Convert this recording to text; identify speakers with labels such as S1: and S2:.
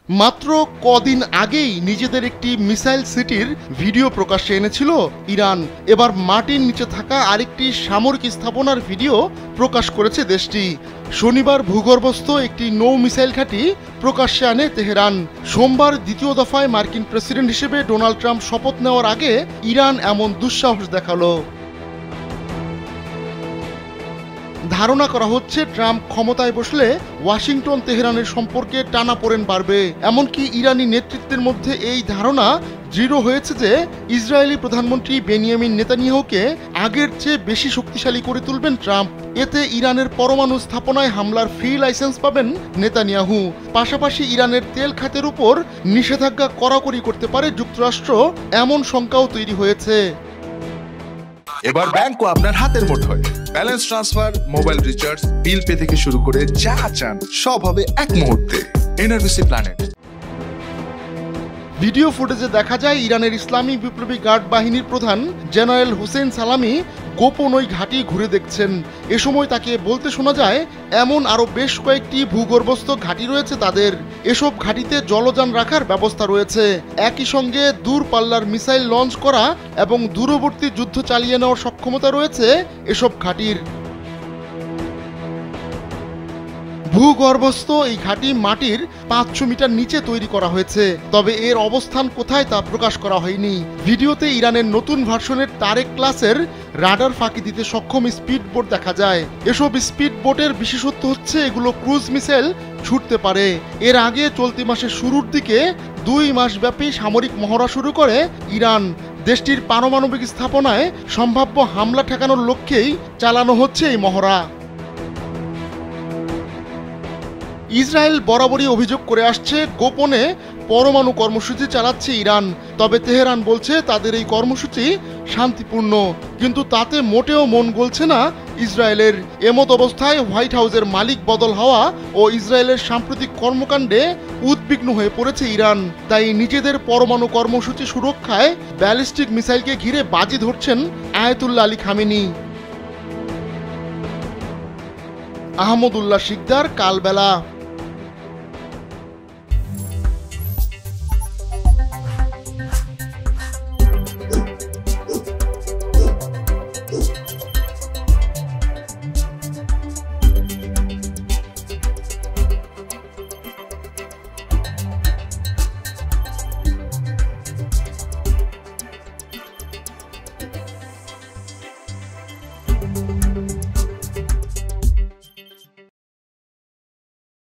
S1: মাত্র কদিন আগেই নিজেদের একটি মিসাইল সিটির ভিডিও প্রকাশ্যে এনেছিল ইরান। এবার মাটির নিচে থাকা আরেকটি সামরিক স্থাপনার ভিডিও প্রকাশ করেছে দেশটি। শনিবার ভূগর্ভস্থ একটি নৌ মিসাইল ঘাঁটি প্রকাশ্যে আনে তেহরান। সোমবার দ্বিতীয় দফায় মার্কিন প্রেসিডেন্ট হিসেবে ডোনাল্ড ট্রাম্প শপথ নেওয়ার আগে ইরান এমন দুঃসাহস দেখালো। ধারণা করা হচ্ছে ট্রাম্প ক্ষমতায় বসলে ওয়াশিংটন তেহরানের সম্পর্কে টানাপোড়েন বাড়বে। এমনকি ইরানি নেতৃত্বের মধ্যে এই ধারণা দৃঢ় হয়েছে যে ইসরায়েলি প্রধানমন্ত্রী বেনিয়ামিন নেতানিয়াহুকে আগের চেয়ে বেশি শক্তিশালী করে তুলবেন ট্রাম্প। এতে ইরানের পরমাণু স্থাপনায় হামলার ফ্রি লাইসেন্স পাবেন নেতানিয়াহু। পাশাপাশি ইরানের তেল খাতের উপর নিষেধাজ্ঞা কড়াকড়ি করতে পারে যুক্তরাষ্ট্র, এমন শঙ্কাও তৈরি হয়েছে।
S2: এবার ব্যাংকও আপনার হাতের মুঠোয়। Balance transfer, mobile recharge, bill pay থেকে শুরু করে যা চান সব হবে এক মুহূর্তে। NRBC planet.
S1: ভিডিও ফুটেজে দেখা যায় ইরানের ইসলামী বিপ্লবী গার্ড বাহিনীর প্রধান জেনারেল হুসেইন সালামি গোপন ওই ঘাঁটি ঘুরে দেখছেন। এ সময় তাকে বলতে শোনা যায় এমন আরও বেশ কয়েকটি ভূগর্ভস্থ ঘাঁটি রয়েছে তাদের। এসব ঘাঁটিতে জলযান রাখার ব্যবস্থা রয়েছে। একই সঙ্গে দূরপাল্লার মিসাইল লঞ্চ করা এবং দূরবর্তী যুদ্ধ চালিয়ে নেওয়ার সক্ষমতা রয়েছে এসব ঘাঁটির। ভূগর্ভস্থ এই ঘাঁটি মাটির 500 মিটার নিচে তৈরি করা হয়েছে, তবে এর অবস্থান কোথায় তা প্রকাশ করা হয়নি। ভিডিওতে ইরানের নতুন ভার্সনের তারেক ক্লাসের রাডার ফাঁকি দিতে সক্ষম স্পিড বোট দেখা যায়। এসব স্পিড বোটের বিশেষত্ব হচ্ছে এগুলো ক্রুজ মিসাইল ছুটতে পারে। এর আগে চলতি মাসের শুরুর দিকে 2 মাসব্যাপী সামরিক মহড়া শুরু করে ইরান। দেশটির পারমাণবিক স্থাপনায় সম্ভাব্য হামলা ঠেকানোর লক্ষ্যেই চালানো হচ্ছে এই মহড়া। ইসরায়েল বরাবরই অভিযোগ করে আসছে গোপনে পরমাণু কর্মসূচি চালাচ্ছে ইরান। তবে তেহরান বলছে তাদের এই কর্মসূচি শান্তিপূর্ণ, কিন্তু তাতে মোটেও মন গলছে না ইসরায়েলের। এমত অবস্থায় হোয়াইট হাউসের মালিক বদল হওয়া ও ইসরায়েলের সাম্প্রতিক কর্মকাণ্ডে উদ্বিগ্ন হয়ে পড়েছে ইরান। তাই নিজেদের পরমাণু কর্মসূচি সুরক্ষায় ব্যালিস্টিক মিসাইলকে ঘিরে বাজি ধরছেন Ayatollah Ali Khamenei. Ahmadullah Shikdar, কালবেলা।